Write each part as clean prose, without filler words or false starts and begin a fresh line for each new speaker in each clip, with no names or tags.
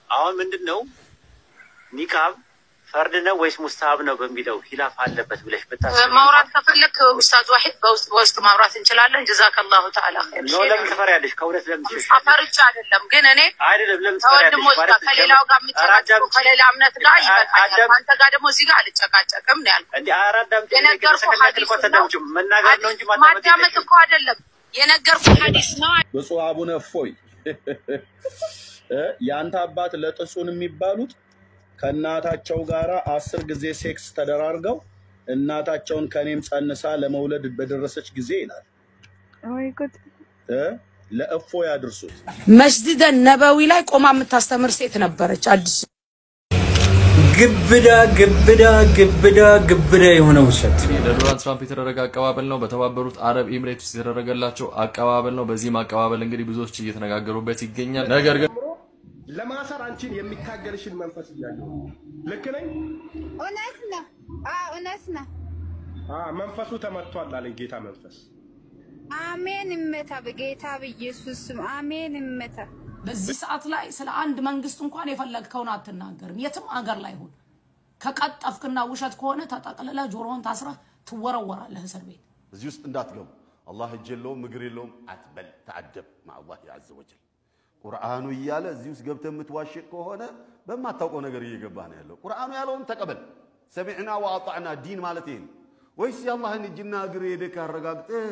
አሁን ምንድነው ኒካብ فرد ነው ወይስ ሙስታብ ነው በሚለው ኺላፍ አለበት ብለሽ በታስብ
ማውራት ከፈለክ ኡስታዝ ዋሂድ በውስጥ ማውራት እንችላለን ጀዛከላሁ ተዓላ ኸይር
ነው ለምን ተፈሪያለሽ ከሁለት ለምን ትሽሽ
አፈርቻ አይደለም ግን እኔ
አይደለም ለምን ተፈሪያለሽ
ማለት ከሌላው ጋር ምትጨቃጨቁ ከሌላ እምነት ጋር ይበቃል አንተ ጋር ደግሞ እዚህ ጋር አልጨቃጨቅም ነው ያልኩት
እንዴ አራዳም ተነገርኩ መናገር ነው እንጂ
ማዳመጥ እኮ አይደለም የነገርኩ ሐዲስ ነው
ብፁዕ አቡነ እፎይ ያንተ አባት ለጥሱን የሚባሉት ከናታቸው ጋራ 10 ጊዜ ሴክስ ተደራርገው እናታቸውን ከኔም ጸንሳ ለመውለድ በደረሰች ጊዜ ይላል
ወይ ጉድ
ለእፎ ያድርሱት
መስጂድ ነበዊ ላይ ቆማ የምታስተምር ሴት ነበረች አዲስ
ግብዳ የሆነ ውሸት
ለዶናልድ ትራምፕ የተደረገ አቀባበል ነው በተባበሩት አረብ ኤሚሬትስ የተደረገላቸው አቀባበል ነው በዚህ ማቀባበል እንግዲህ ብዙዎች እየተነጋገሩበት ይገኛል ነገር ግን
ለማሰር አንቺን የሚታገልሽን መንፈስ ይያለው ልክ ነኝ
ኦነስና
መንፈሱ ተመቷል አለ ጌታ መንፈስ
አሜን እመታ በጌታ በኢየሱስ አሜን እመታ
በዚህ ሰዓት ላይ ስለ አንድ መንግስት እንኳን የፈለግከውን አትናገርም የትም ሀገር ላይ ሆነ ከቀጠፍክና ውሸት ከሆነ ተጠቅልለ ጆሮን ታስራ ትወረወራለህ እስር ቤት
እዚህ ውስጥ እንዳትገቡ አላህ እጀለው ምግር የለውም አትበል ተአደብ مع الله عز وجل ቁርአኑ ይያለ እዚህ ውስጥ ገብተህ የምትዋሽ ከሆነ በማታውቀው ነገር እየገባህ ነው ያለው ቁርአኑ ያለውን ተቀበል ሰሚዕና ወአጣዕና ዲን ማለት ይሄን ወይስ ያላህን እጅና እግር ሄደህ ካረጋግጠህ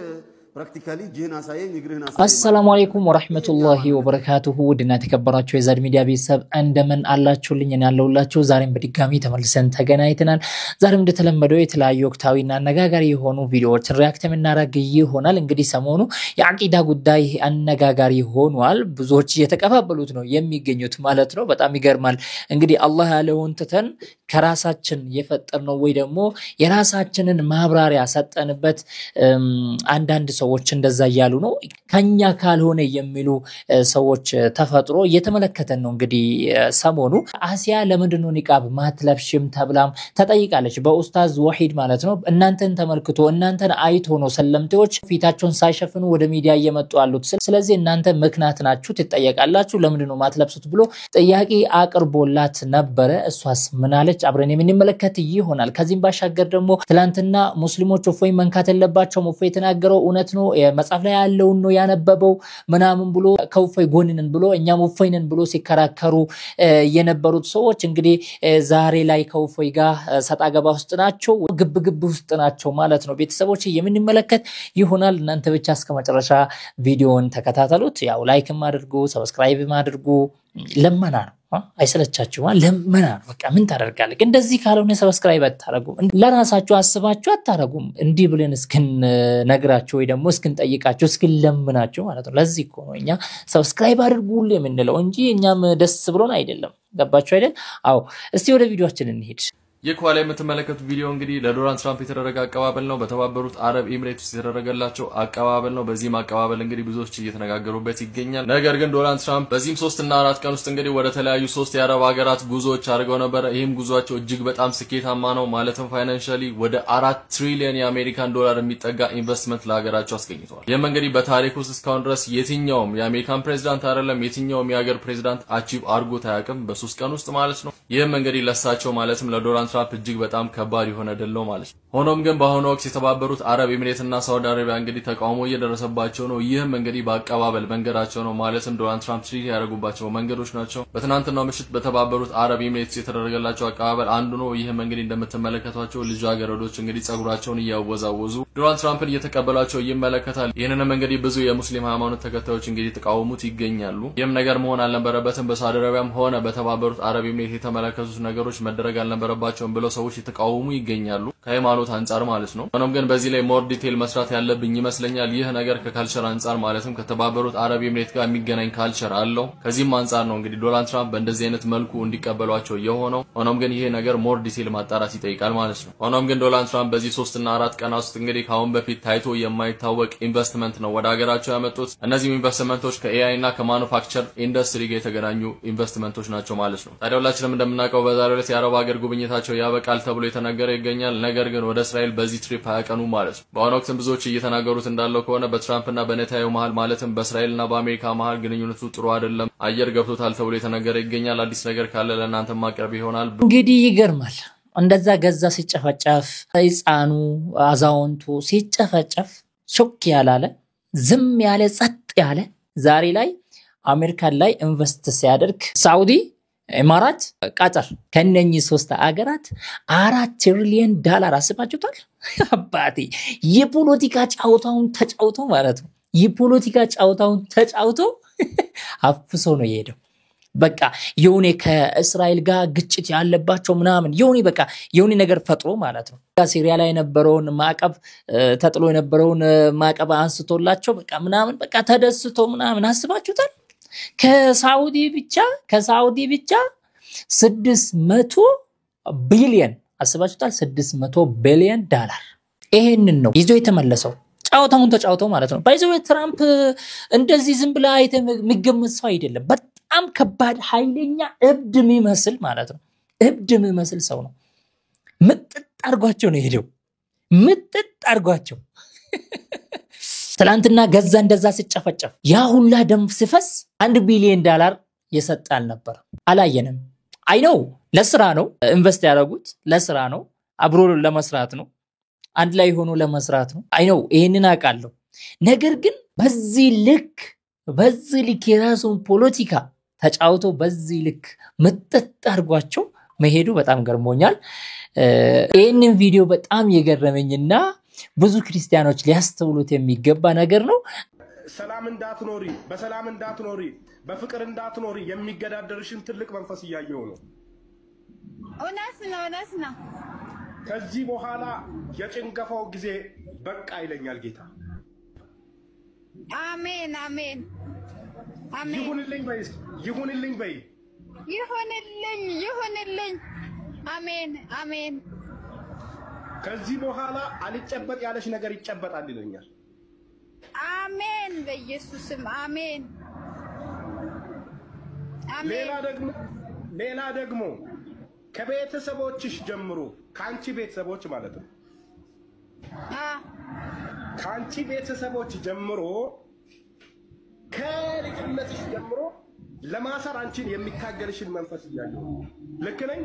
ፕራክቲካሊ ጂና ሳይን ይግርህና
አሰላሙ አለይኩም ወራህመቱላሂ ወበረካቱሁ ወድና ተከበራችሁ የዛድ ሚዲያ ቤተሰብ እንደምን አላችሁልኝ እኔ ያለሁላችሁ ዛሬም በድጋሚ ተመልሰን ተገናኝተናል ዛሬም እንደተለመደው የተለያዩ ወቅታዊና አነጋጋሪ የሆኑ ቪዲዮዎችን ሪአክት የምናደርግ ይሆናል እንግዲህ ሰሞኑ የአቂዳ ጉዳይ አነጋጋሪ ሆኗል ብዙዎች እየተቀባበሉት ነው የሚገኙት ማለት ነው በጣም ይገርማል እንግዲህ አላህ ያለውን ተተን ከራሳችን የፈጠርነው ወይ ደግሞ የራሳችንን ማብራሪያ ሰጠንበት አንዳንድ ሰዎች እንደዛ ያያሉ ነው ከኛ ካልሆነ የሚሉ ሰዎች ተፈጥሮ እየተመለከተን ነው እንግዲህ ሰሞኑ አሲያ ለምንድነው ኒቃብ ማትለብሽም ተብላም ተጠይቃለች በኡስታዝ ወሂድ ማለት ነው እናንተን ተመልክቶ እናንተን አይቶ ነው ሰለምቴዎች ፊታቸውን ሳይሸፍኑ ወደ ሚዲያ እየመጡ አሉት ስለዚህ እናንተ ምክንያት ናችሁ ትጠየቃላችሁ ለምንድነው ማትለብሱት ብሎ ጥያቄ አቅርቦላት ነበር እሷስ ምናለች አብረን የምንመለከት ይሆናል ከዚህም ባሻገር ደግሞ ትላንትና ሙስሊሞች እፎይ መንካት የለባቸው እፎይ ተናገረው እውነት ነው መጽሐፍ ላይ ያለው ነው ያነበበው ምናምን ብሎ ከውፈይ ጎንነን ብሎ እኛም ውፈይነን ብሎ ሲከራከሩ የነበሩት ሰዎች እንግዲህ ዛሬ ላይ ከውፈይ ጋር ሰጣገባ ውስጥ ናቸው ግብግብ ውስጥ ናቸው ማለት ነው ቤተሰቦች የምንመለከት ይሆናል እናንተ ብቻ እስከመጨረሻ ቪዲዮውን ተከታተሉት ያው ላይክም አድርጉ ሰብስክራይብም አድርጉ ለማና ነው አይሰለቻችሁማ ለማና በቃ ምን ታደርጋለህ እንደዚህ ካልሆነ ሰብስክራይብ አታረጉም ለራሳችሁ አስባችሁ አታረጉም እንዲህ ብለን እስክን ነግራችሁ ወይ ደግሞ እስክን ጠይቃችሁ እስክን ለምናችሁ ማለት ነው ለዚህ እኮ ነው እኛ ሰብስክራይብ አድርጉልኝ የምንለው እንጂ እኛም ደስ ብሎን አይደለም ገባችሁ አይደል አዎ እስቲ ወደ ቪዲዮአችን እንሂድ
የኳላ የምትመለከቱት ቪዲዮ እንግዲህ ለዶናልድ ትራምፕ የተደረገ አቀባበል ነው በተባበሩት አረብ ኤሚሬትስ የተደረገላቸው አቀባበል ነው በዚህ ማቀባበል እንግዲህ ብዙዎች እየተነጋገሩበት ይገኛል ነገር ግን ዶናልድ ትራምፕ በዚህም 3 እና 4 ቀን ውስጥ እንግዲህ ወደ ተለያዩ 3 የአረብ ሀገራት ጉዞዎች አድርገው ነበር ይሄም ጉዟቸው እጅግ በጣም ስኬታማ ነው ማለትም ፋይናንሻሊ ወደ 4 ትሪሊየን የአሜሪካን ዶላር የሚጠጋ ኢንቨስትመንት ለሀገራቸው አስገኝተዋል ይሄም እንግዲህ በታሪክ ውስጥ እስካሁን ድረስ የትኛውም የአሜሪካን ፕሬዝዳንት አይደለም የትኛውም የሀገር ፕሬዝዳንት አቺቭ አድርጎት አያውቅም በ3 ቀን ውስጥ ማለት ነው ይሄም እንግዲህ ለሳቸው ማለትም ለዶናልድ ትራምፕ እጅግ በጣም ከባድ የሆነ ደለው ማለት ነው ሆኖም ግን በአሁኑ ወቅት የተባበሩት አረብ ኤሚሬትና ሳውዲ አረቢያ እንግዲህ ተቃውሞ እየደረሰባቸው ነው ይሄም እንግዲህ በአቀባበል መንገዳቸው ነው ማለትም ዶናልድ ትራምፕ ትሪት ያደረጉባቸው መንገዶች ናቸው በትናንትናው ምሽት በተባበሩት አረብ ኤሚሬትስ የተደረገላቸው አቀባበል አንዱ ነው ይሄም እንግዲህ እንደምትመለከቷቸው ልጃገረዶች እንግዲህ ጸጉራቸውን ያወዛወዙ ዶናልድ ትራምፕን እየተቀበላቸው ይመለከታል ይሄንንም እንግዲህ ብዙ የሙስሊም ሃይማኖት ተከታዮች እንግዲህ ተቃውሙት ይገኛሉ ይሄም ነገር መሆን አልነበረበትም በሳውዲ አረቢያም ሆነ በተባበሩት አረብ ኤሚሬትስ የተመለከቱት ነገሮች መደረግ አልነበረባቸውም ብለው ሰዎች ተቃውሙ ይገኛሉ ከሃይማኖት አንፃር ማለት ነው ሆኖም ግን በዚህ ላይ ሞር ዲቴል መስራት ያለብኝ ይመስለኛል ይሄ ነገር ከካልቸር አንፃር ማለትም ከተባበሩት አረብ ኤሚሬት ጋር የሚገናኝ ካልቸር አለው ከዚህም አንፃር ነው እንግዲህ ዶናልድ ትራምፕ በእንደዚህ አይነት መልኩ እንዲቀበሏቸው የሆነው ሆኖም ግን ይሄ ነገር ሞር ዲቴል ማጣራት ይጠይቃል ማለት ነው ሆኖም ግን ዶናልድ ትራምፕ በዚህ 3 እና 4 ቀናት ውስጥ እንግዲህ ካሁን በፊት ታይቶ የማይታወቅ ኢንቨስትመንት ነው ወደ ሀገራቸው ያመጡት እነዚህ ኢንቨስትመንቶች ከኤአይ እና ከማኑፋክቸር ኢንደስትሪ ጋር የተገናኙ ኢንቨስትመንቶች ናቸው ማለት ነው ታዲያ ሁላችንም እንደምናውቀው በዛሬው ዕለት የአረብ ሀገር ጉብኝታቸው ያበቃል ተብሎ የተነገረ ይገኛል ነገር ግን ወደ ወደ እስራኤል በዚህ ትሪፕ አያቀኑ ማለት ነው። በአሁኑ ወቅት ብዙዎች እየተናገሩት እንዳለው ከሆነ በትራምፕና በኔታንያሁ መሃል ማለትም በእስራኤልና በአሜሪካ መሃል ግንኙነቱ ጥሩ አይደለም፣ አየር ገብቶታል ተብሎ የተነገረ ይገኛል። አዲስ ነገር ካለ ለእናንተ ማቅረብ ይሆናል።
እንግዲህ ይገርማል። እንደዛ ገዛ ሲጨፈጨፍ ህፃኑ አዛውንቱ ሲጨፈጨፍ ሾክ ያላለ ዝም ያለ ጸጥ ያለ ዛሬ ላይ አሜሪካን ላይ ኢንቨስት ሲያደርግ ሳውዲ፣ ኢማራት፣ ቀጠር ከነኚህ ሶስት አገራት $4 ትሪሊየን አስባችሁታል? አባቴ የፖለቲካ ጫውታውን ተጫውቶ ማለት ነው። የፖለቲካ ጫውታውን ተጫውቶ አፍሶ ነው የሄደው። በቃ የሆነ ከእስራኤል ጋር ግጭት ያለባቸው ምናምን የሆነ ነገር ፈጥሮ ማለት ነው። ሲሪያ ላይ የነበረውን ማዕቀብ ተጥሎ የነበረውን ማዕቀብ አንስቶላቸው በቃ ምናምን በቃ ተደስቶ ምናምን አስባችሁታል? ከሳውዲ ብቻ 600 ቢሊዮን አስባችሁታል? $600 ቢሊዮን ይሄንን ነው ይዞ የተመለሰው። ጫውታውን ተጫውተው ማለት ነው። ባይዘው ትራምፕ እንደዚህ ዝም ብላ የሚገመት ሰው አይደለም። በጣም ከባድ ኃይለኛ እብድ የሚመስል ማለት ነው። እብድ የሚመስል ሰው ነው። ምጥጥ አርጓቸው ነው ሄደው ምጥጥ አርጓቸው። ትላንትና ገዛ እንደዛ ሲጨፈጨፍ ያ ሁላ ደም ሲፈስ $1 ቢሊዮን የሰጣል ነበር። አላየንም። አይ ነው ለስራ ነው ኢንቨስት ያደረጉት፣ ለስራ ነው፣ አብሮ ለመስራት ነው፣ አንድ ላይ ሆኖ ለመስራት ነው። አይ ነው ይሄንን አውቃለሁ። ነገር ግን በዚህ ልክ የራሱን ፖለቲካ ተጫውቶ በዚህ ልክ ምጥጥ አርጓቸው መሄዱ በጣም ገርሞኛል። ይሄንን ቪዲዮ በጣም የገረመኝና ብዙ ክርስቲያኖች ሊያስተውሉት የሚገባ ነገር ነው።
ሰላም እንዳትኖሪ፣ በሰላም እንዳትኖሪ፣ በፍቅር እንዳትኖሪ የሚገዳደርሽን ትልቅ መንፈስ እያየው ነው።
እውነት ነው።
ከዚህ በኋላ የጭንገፋው ጊዜ በቃ ይለኛል ጌታ።
አሜን።
ይሁንልኝ በይ።
ይሁንልኝ። አሜን።
ከዚህ በኋላ አልጨበጥ ያለሽ ነገር ይጨበጣል ይለኛል።
አሜን። በኢየሱስም አሜን።
ሌላ ደግሞ ከቤተሰቦችሽ ጀምሮ ካንቺ ቤተሰቦች ማለት ነው። ካንቺ ቤተሰቦች ጀምሮ ከልጅነትሽ ጀምሮ ለማሰር አንቺን የሚታገልሽን መንፈስ እያየሁ ልክ ነኝ?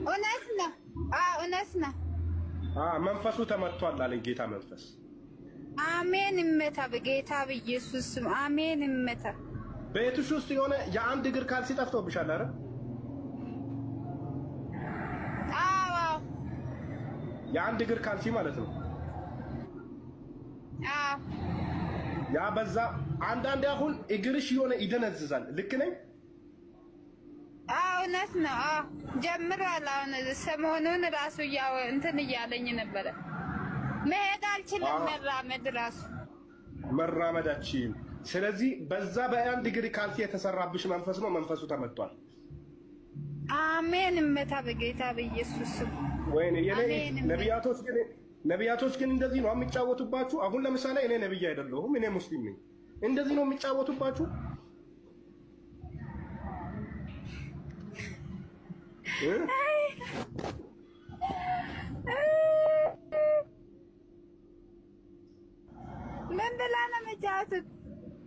እውነት ነው።
መንፈሱ ተመቷል አለኝ ጌታ መንፈስ።
አሜን። እመታ በጌታ በኢየሱስ አሜን። እመታ
ቤትሽ ውስጥ የሆነ የአንድ እግር ካልሲ ጠፍቶብሻል አይደል? የአንድ እግር ካልሲ ማለት ነው። ያ በዛ አንዳንዴ አሁን እግርሽ የሆነ ይደነዝዛል። ልክ ነኝ?
እውነት ነው። ጀምሯል። አሁን ሰሞኑን ራሱ እንትን እያለኝ ነበረ። መሄድ አልችልም፣
መራመዳችን። ስለዚህ በዛ በአንድ እግር ካልሲ የተሰራብሽ መንፈስ ነው። መንፈሱ ተመቷል።
አሜን። እመታ በጌታ በኢየሱስ
ወይኔ ነቢያቶች ግን እንደዚህ ነው የሚጫወቱባችሁ። አሁን ለምሳሌ እኔ ነብይ አይደለሁም፣ እኔ ሙስሊም ነኝ። እንደዚህ ነው የሚጫወቱባችሁ።
ምን ብላ ነው የሚጫወቱት?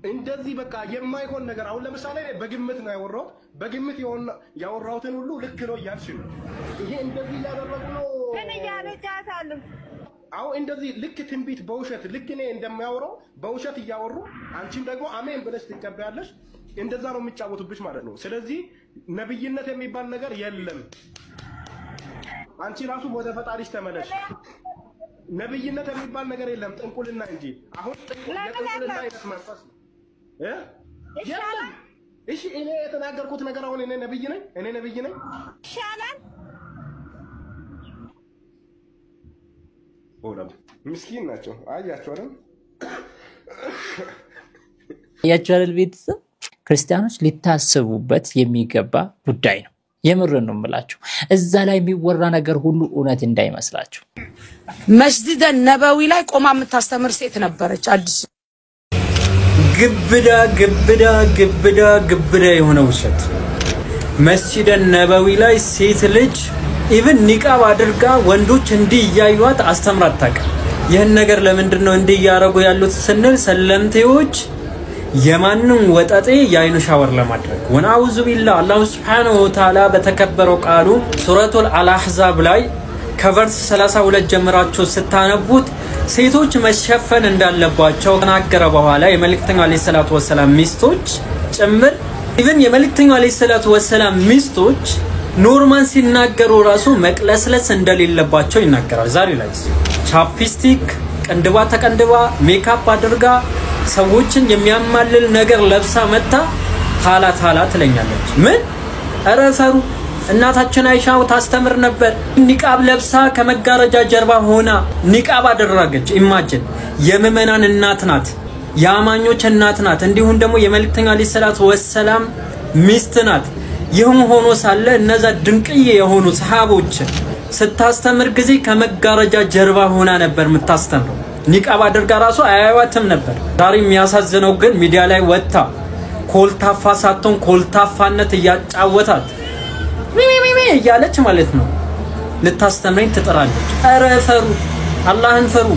እንደዚህ በቃ የማይሆን ነገር። አሁን ለምሳሌ በግምት ነው ያወራሁት። በግምት ያወራሁትን ሁሉ ልክ ነው እያልሽ ነው። ይሄ እንደዚህ እያደረጉ ነው።
ምን እያረጃታሉ?
አሁን እንደዚህ ልክ ትንቢት በውሸት ልክ እኔ እንደማያወራው በውሸት እያወሩ አንቺም ደግሞ አሜን ብለሽ ትቀበያለሽ። እንደዛ ነው የሚጫወቱብሽ ማለት ነው። ስለዚህ ነብይነት የሚባል ነገር የለም። አንቺ ራሱ ወደ ፈጣሪሽ ተመለሽ። ነብይነት የሚባል ነገር የለም፣ ጥንቁልና እንጂ። አሁን የጥንቁልና አይነት መንፈስ ነው። እሺ እኔ የተናገርኩት ነገር አሁን እኔ ነብይ ነኝ? ይሻላል። ምስኪን ናቸው። አያቸውንም
ያቻል ቤተሰብ ክርስቲያኖች ሊታሰቡበት የሚገባ ጉዳይ ነው። የምርን ነው የምላችሁ። እዛ ላይ የሚወራ ነገር ሁሉ እውነት እንዳይመስላችሁ።
መስጂድ ነበዊ ላይ ቆማ የምታስተምር ሴት ነበረች። አዲስ
ግብዳ የሆነ ውሸት። መስጂድ ነበዊ ላይ ሴት ልጅ ኢቭን ኒቃብ አድርጋ ወንዶች እንዲህ ያዩዋት አስተምራት ታውቃለች። ይህን ነገር ለምንድነው እንዲህ ያረጉ ያሉት ስንል ሰለምቴዎች የማንን ወጣጤ ያይኑ ሻወር ለማድረግ ወናውዙ ቢላህ አላህ Subhanahu Wa Ta'ala በተከበረው ቃሉ ሱረቱል አልአህዛብ ላይ ከቨርስ 32 ጀምራችሁ ስታነቡት ሴቶች መሸፈን እንዳለባቸው ተናገረ። በኋላ የመልእክተኛው አለይሂ ሰላቱ ወሰለም ሚስቶች ጭምር ኢቭን የመልእክተኛው አለይሂ ሰላቱ ወሰለም ሚስቶች ኖርማል ሲናገሩ ራሱ መቅለስለስ እንደሌለባቸው ይናገራል። ዛሬ ላይ ቻፕስቲክ ቅንድባ ተቀንድባ ሜካፕ አድርጋ ሰዎችን የሚያማልል ነገር ለብሳ መጣ ታላ ትለኛለች። ምን አረፈሩ እናታችን አይሻ ታስተምር ነበር። ኒቃብ ለብሳ ከመጋረጃ ጀርባ ሆና ኒቃብ አደረገች። ኢማጂን የምእመናን እናት ናት፣ ያማኞች እናት ናት፣ እንዲሁም ደግሞ የመልእክተኛው አለይሂ ሰላቱ ወሰለም ሚስት ናት። ይህም ሆኖ ሳለ እነዛ ድንቅዬ የሆኑ ሰሃቦች ስታስተምር ጊዜ ከመጋረጃ ጀርባ ሆና ነበር የምታስተምረው። ኒቃብ አድርጋ ራሱ አያዩዋትም ነበር። ዛሬ የሚያሳዝነው ግን ሚዲያ ላይ ወጣ ኮልታፋ ሳትሆን ኮልታፋነት እያጫወታት ሚሚሚሚ እያለች ማለት ነው ልታስተምረኝ ትጥራለች። ኧረ ፈሩ፣ አላህን ፈሩ።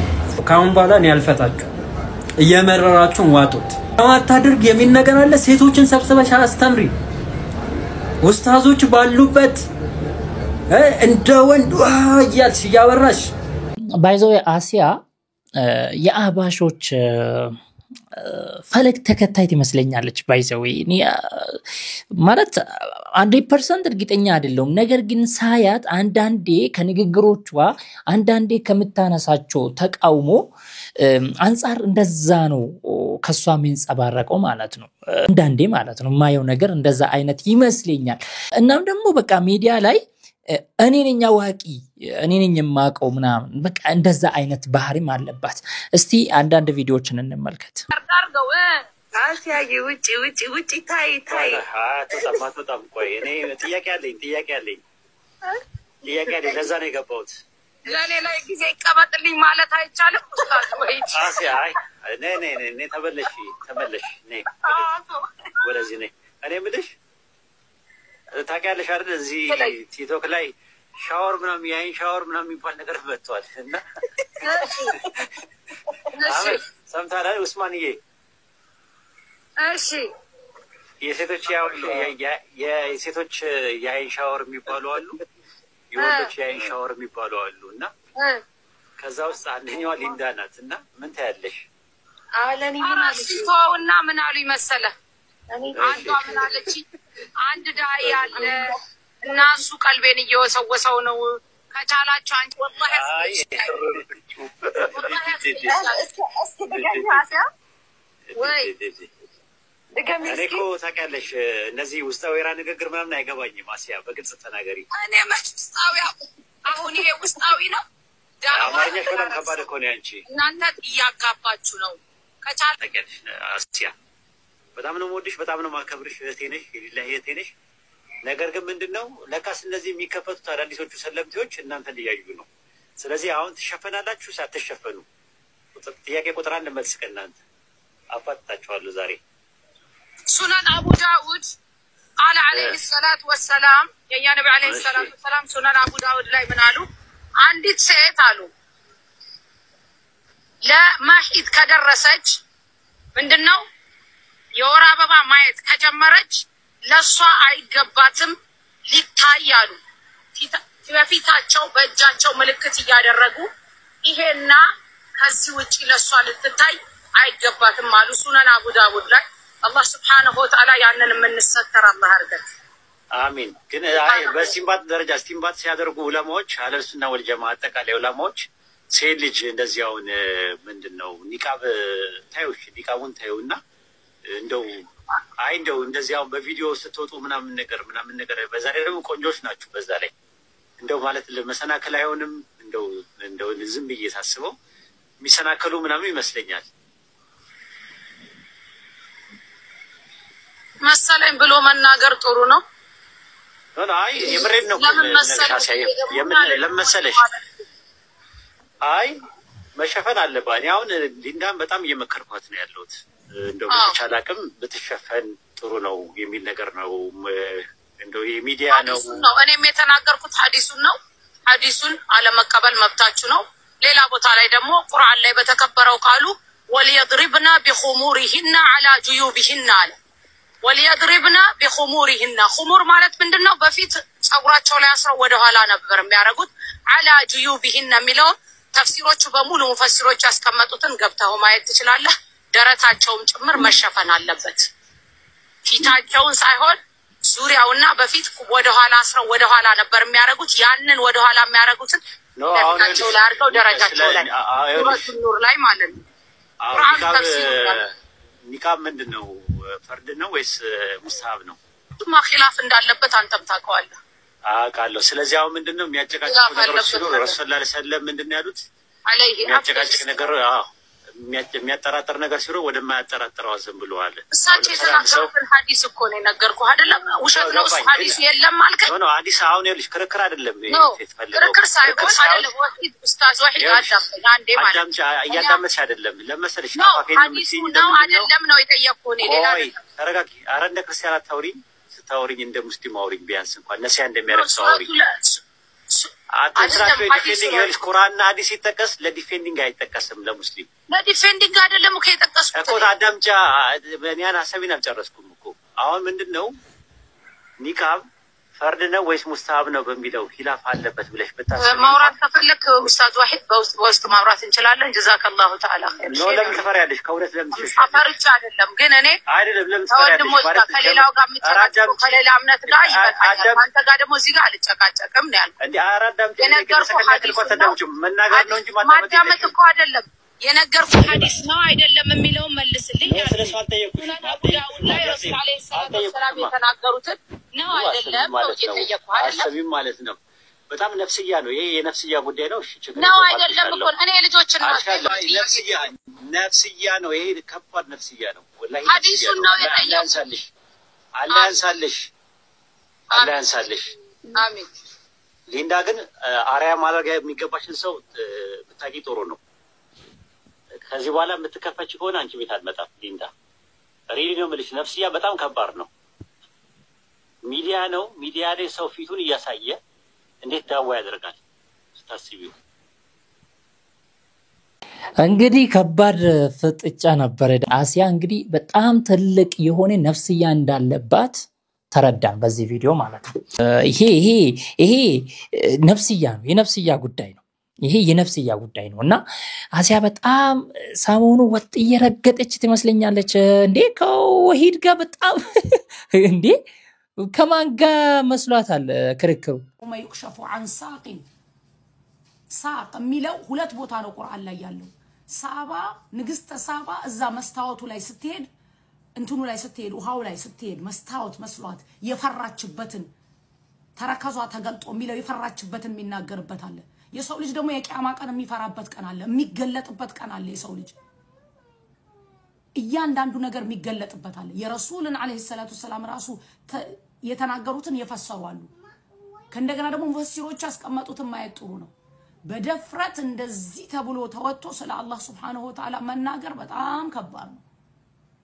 ካሁን በኋላ እኔ አልፈታችሁ እየመረራችሁ ዋጡት። አታድርግ የሚል ነገር አለ። ሴቶችን ሰብስበሽ አስተምሪ። ኡስታዞች ባሉበት እንደ ወንድ እያልሽ እያወራሽ
ባይዘው አሲያ የአህባሾች ፈለግ ተከታይ ትመስለኛለች። ባይዘው ማለት 100% እርግጠኛ አይደለም። ነገር ግን ሳያት አንዳንዴ ከንግግሮቿ አንዳንዴ ከምታነሳቸው ተቃውሞ አንፃር እንደዛ ነው ከሷ የሚንጸባረቀው ማለት ነው። አንዳንዴ ማለት ነው ማየው ነገር እንደዛ አይነት ይመስለኛል። እናም ደግሞ በቃ ሚዲያ ላይ እኔ ነኝ አዋቂ እኔ ነኝ የማቀው ምናምን በቃ እንደዛ አይነት ባህሪም አለባት። እስቲ አንዳንድ ቪዲዮዎችን እንመልከት።
አርጋርገው አሲያ ውጪ ታይ
ተጣጣም ቆይ እኔ ጥያቄ አለኝ ለዛ ነው የገባሁት።
ለኔ ላይ ጊዜ ይቀበጥልኝ ማለት አይቻልም ወይ?
አሲያ እኔ ተመለሽ ነይ ወደዚህ ነይ። እኔ የምልሽ ታውቂያለሽ አይደል እዚህ ቲክቶክ ላይ ሻወር ምናምን ያይን ሻወር ምናምን የሚባል ነገር መጥቷል እና ሰምታለህ ኡስማንዬ?
እሺ
የሴቶች ያይን ሻወር የሚባሉ አሉ፣ የወንዶች ያይን ሻወር የሚባሉ አሉ እና ከዛ ውስጥ አንደኛዋ ሊንዳ ናት እና ምን ታያለሽ?
አለኒ ምን አልሽውና ምን አሉ ይመሰለህ? አንዷ ምን አለች? አንድ ዳይ ያለ እና እሱ ቀልቤን እየወሰወሰው ነው ከቻላችሁ አንቺ ወላሂ
እኔ እኮ ታውቂያለሽ እነዚህ ውስጣዊ ወይራ ንግግር ምናምን አይገባኝም። አሲያ በግልጽ ተናገሪ።
እኔ መች ውስጣዊ አሁን ይሄ ውስጣዊ ነው።
አማርኛሽ በጣም ከባድ እኮ ነው አንቺ።
እናንተ እያጋባችሁ ነው። ከቻል
ታውቂያለሽ አሲያ በጣም ነው የምወድሽ፣ በጣም ነው የማከብርሽ። እህቴ ነሽ፣ የሌላህ እህቴ ነሽ። ነገር ግን ምንድነው ለካስ እነዚህ የሚከፈቱት አዳዲሶቹ ሰለምቴዎች እናንተን እያዩ ነው። ስለዚህ አሁን ትሸፈናላችሁ ሳትሸፈኑ? ጥያቄ ቁጥር 1 መልስ ከእናንተ አፋጥጣችኋለሁ ዛሬ።
ሱነን አቡ ዳውድ ቃል አለይሂ ሰላቱ ወሰላም የኛ ነብይ አለይሂ ሰላቱ ወሰላም ሱነን አቡ ዳውድ ላይ ምን አሉ? አንዲት ሴት አሉ ለማሂድ ከደረሰች ምንድነው የወር አበባ ማየት ከጀመረች ለሷ አይገባትም ሊታይ አሉ። በፊታቸው በእጃቸው ምልክት እያደረጉ ይሄና ከዚህ ውጪ ለሷ ልትታይ አይገባትም አሉ። ሱነን አቡ ዳውድ ላይ አላህ Subhanahu Wa Ta'ala ያንን የምንሰተር አላህ አርገን
አሚን። ግን አይ በስቲምባት ደረጃ ስቲምባት ሲያደርጉ ዑለማዎች አለሱና ወልጀማ አጠቃላይ ዑለማዎች ሴት ልጅ እንደዚያውን ምንድነው ኒቃብ ታዩሽ ኒቃቡን ታዩና እንደው እንደዚያው በቪዲዮ ስትወጡ ምናምን ነገር በዛ ላይ ደግሞ ቆንጆች ናችሁ። በዛ ላይ እንደው ማለት ለመሰናከል አይሆንም። እንደው ዝም ብዬ ሳስበው የሚሰናከሉ ምናምን ይመስለኛል
መሰለኝ ብሎ መናገር ጥሩ ነው።
አይ የምሬድ ነው ለመሰለሽ አይ መሸፈን አለባት። አሁን ሊንዳን በጣም እየመከርኳት ነው ያለሁት። እንደው በተቻለ አቅም ብትሸፈን ጥሩ ነው የሚል ነገር ነው እንደው የሚዲያ ነው
ነው እኔም የተናገርኩት ሐዲሱን ነው። ሐዲሱን አለመቀበል መብታችሁ ነው። ሌላ ቦታ ላይ ደግሞ ቁርአን ላይ በተከበረው ቃሉ ወልየድሪብና ቢኹሙሪሂና አላ ጁዩቢሂና አለ። ወልየድሪብና ቢኹሙሪሂና ኹሙር ማለት ምንድነው? በፊት ጸጉራቸው ላይ አስረው ወደ ኋላ ነበር የሚያረጉት። አላ ጁዩቢሂና የሚለው ተፍሲሮቹ በሙሉ ሙፈሲሮች ያስቀመጡትን ገብተው ማየት ትችላለህ። ደረታቸውም ጭምር መሸፈን አለበት። ፊታቸውን ሳይሆን ዙሪያውና በፊት ወደ ኋላ አስረው ወደ ኋላ ነበር የሚያረጉት። ያንን ወደ ኋላ የሚያረጉትን ለፊታቸው ላይ አድርገው ደረጃቸው ላይ ኑር ላይ ማለት ነው።
ኒቃብ ምንድነው? ፈርድ ነው ወይስ ሙስሐብ ነው?
ማ ኺላፍ እንዳለበት አንተም ታውቀዋለህ።
አውቃለሁ። ስለዚህ አሁን ምንድነው የሚያጨቃጭቅ ነገር ሲሉ ረሱል ሰለላሁ ዐለይሂ ወሰለም ምንድነው ያሉት?
አለይሂ
የሚያጨቃጭቅ ነገር የሚያጠራጥር ነገር ሲሉ ወደማያጠራጥረው አዘን ብለዋል።
እሳቸው የተናገሩትን ሐዲስ እኮ ነው የነገርኩህ አይደለም? ውሸት ነው ሐዲሱ የለም አልከኝ።
ኖ ሐዲስ አሁን ይልሽ ክርክር አይደለም።
ክርክር ሳይሆን አይደለም። ወሂድ ኡስታዝ ወሂድ አዳምጠኝ አንዴ ማለት
እያዳመጥሽ አይደለም። ለመሰለሽ
ሐዲሱ ነው አይደለም ነው የጠየቅኩህ እኔ ሌላ
ተረጋጊ። ኧረ እንደ ክርስቲያን አታውሪኝ። ስታውሪኝ እንደ ሙስሊም አውሪኝ። ቢያንስ እንኳን ነሲያ እንደሚያደርግ ሰው አውሪኝ። አትስራቸው ዲፌንዲንግ ይልሽ ቁርአንና ሐዲስ ይተከስ ለዲፌንዲንግ አይተከስም። ለሙስሊም
ለዲፌንዲንግ አይደለም እኮ የጠቀስኩት
እኮ አዳምጫ በእኛን ሐሳቤን አልጨረስኩም እኮ። አሁን ምንድነው ኒቃብ ፈርድ ነው ወይስ ሙስሐብ ነው በሚለው ኺላፍ አለበት ብለሽ ብታስብ
ማውራት ከፈለክ ኡስታዝ ዋሂድ በውስጥ ማውራት እንችላለን። ጀዛከላሁ ተዓላ ኸይር።
ነው ለምን ትፈሪያለሽ? ከሁለት ለምን ትሸሽ?
አፈርቻ አይደለም ግን እኔ
አይደለም ለምን ትፈሪያለሽ?
ማለት ከሌላው ጋር ምትጨቃጨቁ ከሌላ እምነት ጋር ይበቃል። አንተ ጋር ደግሞ እዚህ ጋር አልጨቃጨቅም ነው ያልኩት።
እንዴ አራዳም መናገር ነው እንጂ
ማዳመጥ እኮ አይደለም። የነገርኩህ ሐዲስ ነው አይደለም የሚለው መልስልኝ።
ስለዚህ አልጠየቅኩሽ።
አቡዳውድ ላይ ረሱል አለይሂ ሰላቱ ወሰላም የተናገሩትን ነው አይደለም ነው የጠየቅኩህ አይደለም?
አሰቢም ማለት ነው። በጣም ነፍስያ ነው። ይሄ የነፍስያ ጉዳይ ነው። እሺ ችግር
ነው አይደለም እኮ እኔ ልጆችን ነው
ነፍስያ ነው። ይሄ ከባድ ነፍስያ ነው። ወላሂ
ሐዲሱን ነው የጠየቅኩህ።
አላህ ያንሳልሽ።
አሜን።
ሊንዳ ግን አርያ ማድረግ የሚገባሽን ሰው ብታቂ ጥሩ ነው። ከዚህ በኋላ የምትከፈች ከሆነ አንቺ ቤት አትመጣም ሊንዳ። ሪሊ ነው የምልሽ። ነፍስያ በጣም ከባድ ነው። ሚዲያ ነው። ሚዲያ ላይ ሰው ፊቱን እያሳየ እንዴት ዳዋ ያደርጋል ስታስቢው።
እንግዲህ ከባድ ፍጥጫ ነበረ። አሲያ እንግዲህ በጣም ትልቅ የሆነ ነፍስያ እንዳለባት ተረዳን በዚህ ቪዲዮ ማለት ነው። ይሄ ነፍስያ ነው፣ የነፍስያ ጉዳይ ነው። ይሄ የነፍስያ ጉዳይ ነው እና አሲያ በጣም ሰሞኑ ወጥ እየረገጠች ትመስለኛለች። እንዴ ከወሂድ ጋር በጣም እንዴ ከማን ጋር መስሏታል ክርክሩ?
ወመይክሸፉ عن ሳቅ ሳቅ የሚለው ሁለት ቦታ ነው ቁርአን ላይ ያለው። ሳባ ንግስተ ሳባ እዛ መስታወቱ ላይ ስትሄድ እንትኑ ላይ ስትሄድ ውሃው ላይ ስትሄድ መስታወት መስሏት የፈራችበትን ተረከዟ ተገልጦ የሚለው የፈራችበትን የሚናገርበት አለ። የሰው ልጅ ደግሞ የቂያማ ቀን የሚፈራበት ቀን አለ፣ የሚገለጥበት ቀን አለ። የሰው ልጅ እያንዳንዱ ነገር የሚገለጥበት አለ። የረሱልን አለይሂ ሰላቱ ሰላም ራሱ የተናገሩትን የፈሰሩ አሉ። ከእንደገና ደግሞ ሙፈሲሮች ያስቀመጡትን ማየት ጥሩ ነው። በደፍረት እንደዚህ ተብሎ ተወጥቶ ስለ አላህ Subhanahu Wa Ta'ala መናገር በጣም ከባድ ነው።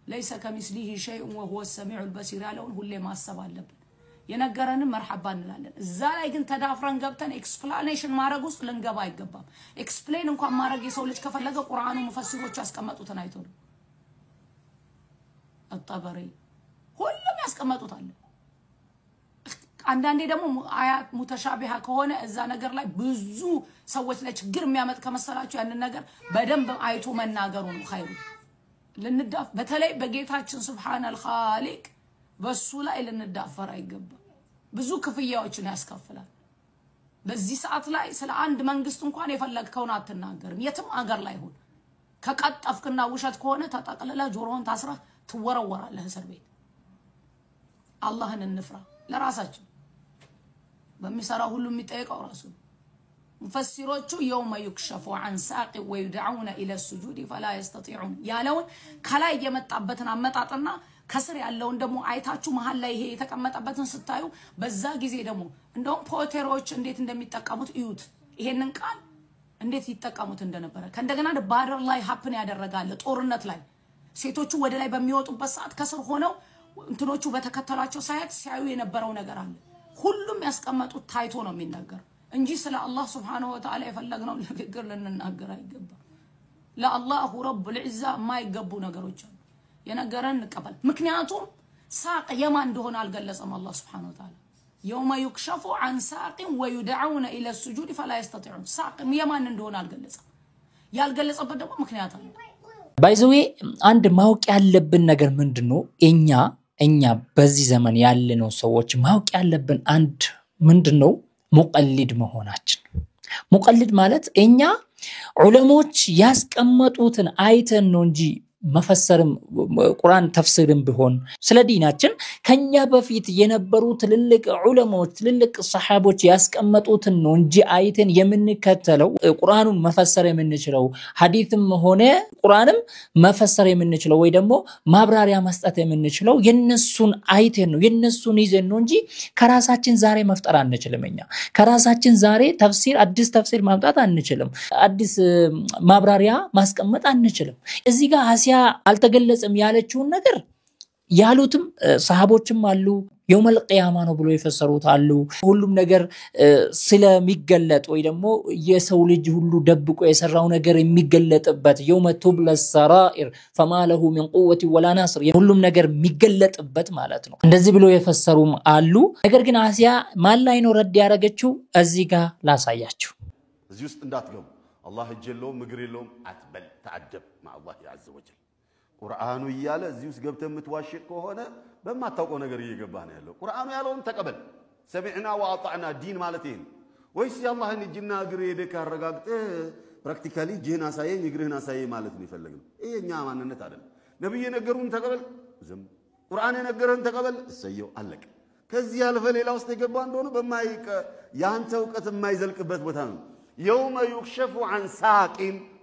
ليس كمثله شيء وهو السميع البصير ያለውን ሁሌ ማሰብ አለብን። የነገረንን መርሐባ እንላለን። እዛ ላይ ግን ተዳፍረን ገብተን ኤክስፕላኔሽን ማድረግ ውስጥ ልንገባ አይገባም። ኤክስፕሌን እንኳን ማድረግ የሰው ልጅ ከፈለገ ቁርአኑ ሙፈሲሮች ያስቀመጡትን አይቶ ነው። አጣበሪ ሁሉም ያስቀመጡት አለ። አንዳንዴ ደግሞ አያት ሙተሻቢሃ ከሆነ እዛ ነገር ላይ ብዙ ሰዎች ላይ ችግር የሚያመጥ ከመሰላችሁ ያንን ነገር በደንብ አይቶ መናገሩ ነው ኸይሩ። ልንዳፍ በተለይ በጌታችን ሱብሃነል ኻሊቅ በሱ ላይ ልንዳፈር አይገባም። ብዙ ክፍያዎችን ያስከፍላል። በዚህ ሰዓት ላይ ስለ አንድ መንግስት እንኳን የፈለግከውን አትናገርም። የትም አገር ላይ ሆነ ከቀጠፍክና ውሸት ከሆነ ተጠቅልለ ጆሮን ታስራ ትወረወራለህ እስር ቤት። አላህን እንፍራ። ለራሳችን በሚሰራው ሁሉ የሚጠይቀው ራሱ ሙፈሲሮቹ يوم يكشف عن ساق ويدعون الى السجود فلا يستطيعون ያለውን ከላይ የመጣበትን አመጣጥና ከስር ያለውን ደግሞ አይታችሁ መሃል ላይ ይሄ የተቀመጠበትን ስታዩ በዛ ጊዜ ደግሞ እንደውም ፖቴሮች እንዴት እንደሚጠቀሙት እዩት። ይሄንን ቃል እንዴት ይተቀሙት እንደነበረ ከእንደገና ባደር ላይ ሀፕን ያደረጋል። ጦርነት ላይ ሴቶቹ ወደ ላይ በሚወጡበት ሰዓት ከስር ሆነው እንትኖቹ በተከተላቸው ሳይት ሲያዩ የነበረው ነገር አለ ሁሉም ያስቀመጡት ታይቶ ነው የሚናገር እንጂ ስለ አላህ Subhanahu Wa Ta'ala የፈለግነው ንግግር ልንናገር አይገባም ለአላሁ ረቡል ዒዛ ማይገቡ ነገሮች አሉ የነገረን እንቀበል ምክንያቱም ሳቅ የማን እንደሆነ አልገለጸም አላህ Subhanahu Wa Ta'ala يوم يكشف عن ساق ويدعون الى السجود فلا يستطيعون ساق የማን እንደሆነ አልገለጸም ያልገለጸበት ደግሞ ምክንያት አለ
ባይዘዌ አንድ ማወቅ ያለብን ነገር ምንድነው እኛ በዚህ ዘመን ያለነው ሰዎች ማወቅ ያለብን አንድ ምንድነው ሙቀልድ መሆናችን ሙቀልድ ማለት እኛ ዑለሞች ያስቀመጡትን አይተን ነው እንጂ መፈሰርም ቁርአን ተፍሲርም ቢሆን ስለ ዲናችን ከኛ በፊት የነበሩ ትልልቅ ዑለሞች ትልልቅ ሰሃቦች ያስቀመጡትን ነው እንጂ አይተን የምንከተለው ቁርአኑን መፈሰር የምንችለው ሐዲስም ሆነ ቁርአንም መፈሰር የምንችለው ወይ ደግሞ ማብራሪያ መስጠት የምንችለው የነሱን አይተን ነው የነሱን ይዘን ነው እንጂ ከራሳችን ዛሬ መፍጠር አንችልም እኛ ከራሳችን ዛሬ አዲስ ተፍሲር ማምጣት አንችልም አዲስ ማብራሪያ ማስቀመጥ አንችልም እዚህ ጋር አልተገለጸም ያለችውን ነገር ያሉትም ሰሃቦችም አሉ የውመል ቂያማ ነው ብሎ የፈሰሩት አሉ ሁሉም ነገር ስለሚገለጥ ወይ ደግሞ የሰው ልጅ ሁሉ ደብቆ የሰራው ነገር የሚገለጥበት የውመ ቱብለስ ሰራኢር فما له من قوة ولا ناصر ሁሉም ነገር የሚገለጥበት ማለት ነው እንደዚህ ብሎ የፈሰሩም አሉ ነገር ግን አሲያ ማን ላይ ነው ረድ ያረጋችው እዚህ ጋር ላሳያችሁ
እዚህ ውስጥ እንዳትገቡ አላህ እጀለው ምግር የለውም አትበል ተአደብ مع الله عز وجل ቁርአኑ ይያለ እዚህ ውስጥ ገብተህ የምትዋሽቅ ከሆነ በማታውቀው ነገር እየገባህ ነው ያለው ቁርአኑ ያለውን ተቀበል ሰሚዕና ወአጣዕና ዲን ማለት ይሄን ወይስ ያላህን እጅና እግር ሄደህ ካረጋግጠህ ፕራክቲካሊ ጅህን አሳየኝ እግርህን አሳየኝ ማለት ነው ይፈልጋል ይሄኛ ማንነት አይደለም ነብይ የነገሩን ተቀበል ዝም ቁርአን የነገረን ተቀበል እሰየው አለቀ ከዚህ ያልፈ ሌላ ውስጥ የገባ እንደሆነ በማይቀ ያንተ ዕውቀት የማይዘልቅበት ቦታ ነው يوم يكشف عن ساق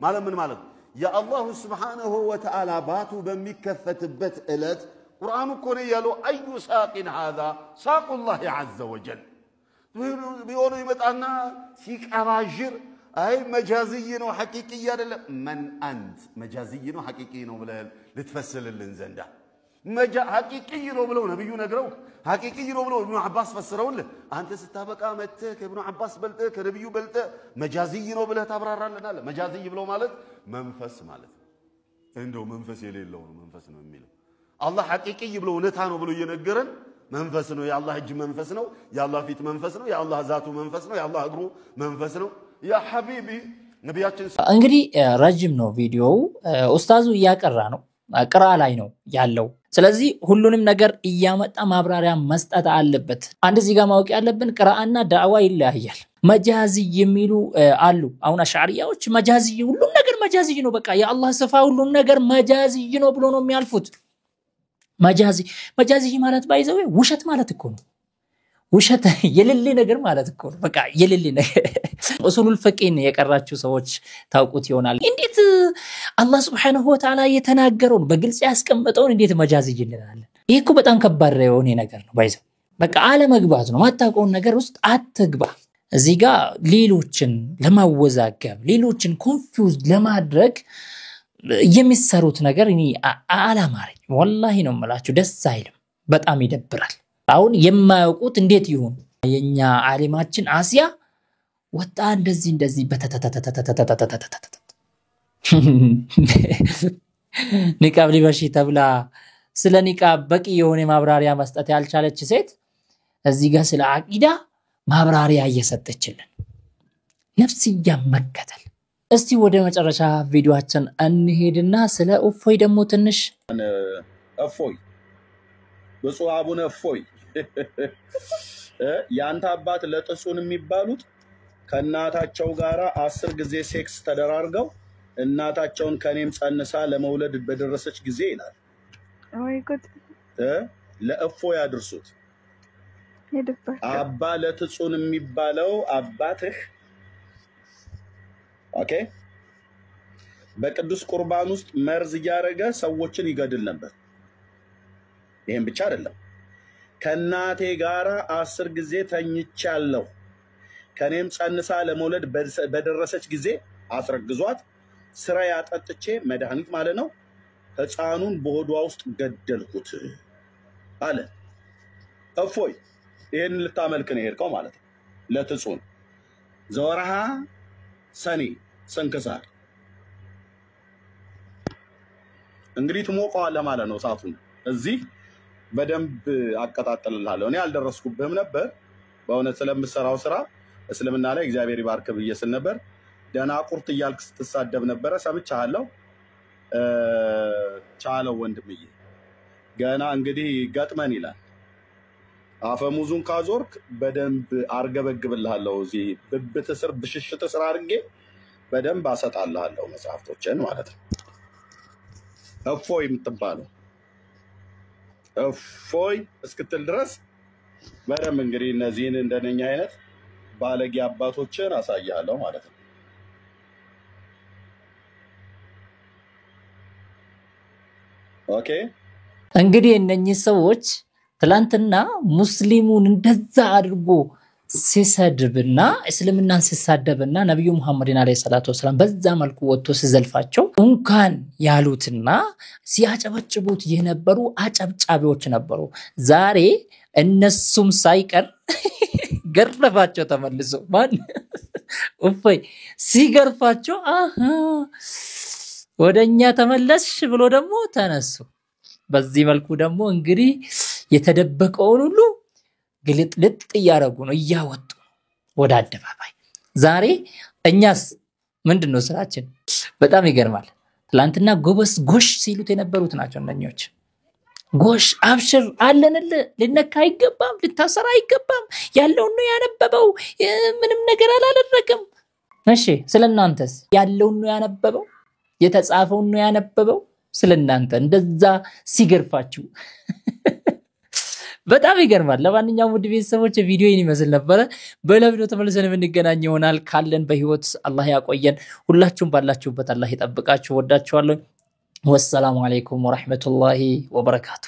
ማለት ምን ማለት يا الله سبحانه وتعالى باتو بمكفتበት እለት ቁርአኑ ኮነ ያለው አዩ ሳቂን هذا ساق الله عز وجل ቢሆኑ ይመጣና ሲቀባጅር አይ መጃዝይ ነው ሐቂቅይ አይደለም من انت መጃዝይ ነው ሐቂቅይ ነው ብለህ ልትፈስልልን ዘንዳ ሐቂቅይ ነው ብለው ነብዩ ነግረው ሐቂቅይ ነው ብለው ኢብኑ አባስ ፈስረውልህ አንተ ስታበቃ መጥተህ ከኢብኑ አባስ በልጠህ ከነብዩ በልጠህ መጃዝይ ነው ብለህ ታብራራለናል መጃዝይ ብለው ማለት መንፈስ ማለት እንደው መንፈስ የሌለው ነው መንፈስ ነው የሚለው አላህ ሐቂቅይ ብለው እውነታ ነው ብሎ እየነገረን መንፈስ ነው የአላህ እጅ መንፈስ ነው የአላህ ፊት መንፈስ ነው የአላህ ዛቱ መንፈስ ነው የአላህ እግሩ መንፈስ ነው ያ ሐቢቢ ነብያችን
እንግዲህ ረጅም ነው ቪዲዮው ኡስታዙ እያቀራ ነው ቅራ ላይ ነው ያለው ስለዚህ ሁሉንም ነገር እያመጣ ማብራሪያ መስጠት አለበት አንድ እዚህ ጋር ማወቅ ያለብን ቅራአና ዳዕዋ ይለያያል መጃዚ የሚሉ አሉ አሁን አሽዓሪያዎች መጃዚ ሁሉም ነገር መጃዚ ነው በቃ የአላህ ስፋ ሁሉም ነገር መጃዚ ነው ብሎ ነው የሚያልፉት መጃዚ ማለት ባይዘው ውሸት ማለት እኮ ነው ውሸት የሌለ ነገር ማለት እኮ ነው በቃ የሌለ ነገር ኡሱሉል ፊቅህን የቀራችሁ ሰዎች ታውቁት ይሆናል እንዴት አላህ Subhanahu Wa Ta'ala የተናገረው በግልጽ ያስቀመጠውን እንዴት መጃዝ ይልናል ይሄ እኮ በጣም ከባድ የሆነ ነገር ነው ባይዘው በቃ አለመግባት ነው ማታውቀው ነገር ውስጥ አትግባ እዚህ ጋር ሌሎችን ለማወዛገብ ሌሎችን ኮንፊውዝ ለማድረግ የሚሰሩት ነገር እኔ አላማረኝ ወላሂ ነው የምላችሁ ደስ አይልም በጣም ይደብራል አሁን የማያውቁት እንዴት ይሁን የኛ ዓሊማችን አሲያ ወጣ እንደዚህ ኒቃብ ሊበሺ ተብላ ስለ ኒቃብ በቂ የሆነ ማብራሪያ መስጠት ያልቻለች ሴት እዚህ ጋር ስለ አቂዳ ማብራሪያ እየሰጠችልን ነፍስያ መከተል እስቲ ወደ መጨረሻ ቪዲዮአችን እንሄድና ስለ እፎይ ደግሞ ትንሽ
እፎይ ብፁዕ አቡነ እፎይ ያንተ አባት ለጥሱን የሚባሉት ከናታቸው ጋራ 10 ጊዜ ሴክስ ተደራርገው እናታቸውን ከኔም ጸንሳ ለመውለድ በደረሰች ጊዜ ይላል
ወይ ጉድ
ለእፎይ አድርሱት አባ ለጥሱን የሚባለው አባትህ ኦኬ በቅዱስ ቁርባን ውስጥ መርዝ ያረገ ሰዎችን ይገድል ነበር ይሄን ብቻ አይደለም ከናቴ ጋራ 10 ጊዜ ተኝቻለሁ ከኔም ጸንሳ ለመውለድ በደረሰች ጊዜ አስረግዟት ስራ ያጠጥቼ መድኃኒት ማለት ነው ህፃኑን በሆዷ ውስጥ ገደልኩት አለ። እፎይ ይሄን ልታመልክ ነው የሄድከው ማለት ነው። ለትጹን ዘወርሃ ሰኔ ስንክሳር እንግዲህ ትሞቀዋለህ ማለት ነው። እሳቱን እዚህ በደንብ አቀጣጥልልሃለሁ። እኔ አልደረስኩብህም ነበር በእውነት ስለምሰራው ስራ እስልምና ላይ እግዚአብሔር ይባርክ ብዬ ስል ነበር። ደናቁርት እያልክ ስትሳደብ ነበረ ሰምቻለሁ። ቻለው ወንድምዬ ገና እንግዲህ ገጥመን ይላል። አፈሙዙን ካዞርክ በደንብ አርገበግብልሃለሁ። እዚህ ብብት ስር ብሽሽት ስር አድርጌ በደንብ አሰጣልሃለሁ መጽሐፍቶችን ማለት ነው። እፎይ የምትባለው እፎይ እስክትል ድረስ በደንብ እንግዲህ እነዚህን እንደነኛ አይነት ባለጌ አባቶችን አሳያለሁ ማለት ነው። ኦኬ
እንግዲህ እነኚህ ሰዎች ትላንትና ሙስሊሙን እንደዛ አድርጎ ሲሰድብና እስልምናን ሲሳደብና ነብዩ መሐመድን አለይሂ ሰላቱ ወሰለም በዛ መልኩ ወጥቶ ሲዘልፋቸው እንኳን ያሉትና ሲያጨበጭቡት የነበሩ አጨብጫቢዎች ነበሩ። ዛሬ እነሱም ሳይቀር ገርፋቸው ተመልሶ ማን እፎይ ሲገርፋቸው ወደኛ ተመለስሽ ብሎ ደግሞ ተነሱ። በዚህ መልኩ ደግሞ እንግዲህ የተደበቀውን ሁሉ ግልጥልጥ እያረጉ ነው እያወጡ ወደ አደባባይ። ዛሬ እኛስ ምንድነው ስራችን? በጣም ይገርማል። ትላንትና ጎበስ ጎሽ ሲሉት የነበሩት ናቸው እነኞች። ጎሽ አብሽር አለንል ልነካ አይገባም ልታሰራ አይገባም ያለው ነው ያነበበው ምንም ነገር አላደረገም። እሺ ስለናንተስ ያለው ነው ያነበበው የተጻፈው ነው ያነበበው። ስለናንተ እንደዛ ሲገርፋችሁ በጣም ይገርማል። ለማንኛውም ውድ ቤተሰቦች ቪዲዮውን ይመስል ነበር። በሌላ ቪዲዮ ተመልሰን የምንገናኝ ይሆናል። ካለን በህይወት አላህ ያቆየን። ሁላችሁም ባላችሁበት አላህ ይጠብቃችሁ። ወዳችኋለሁ። ወሰላሙ አለይኩም ወራህመቱላሂ ወበረካቱ።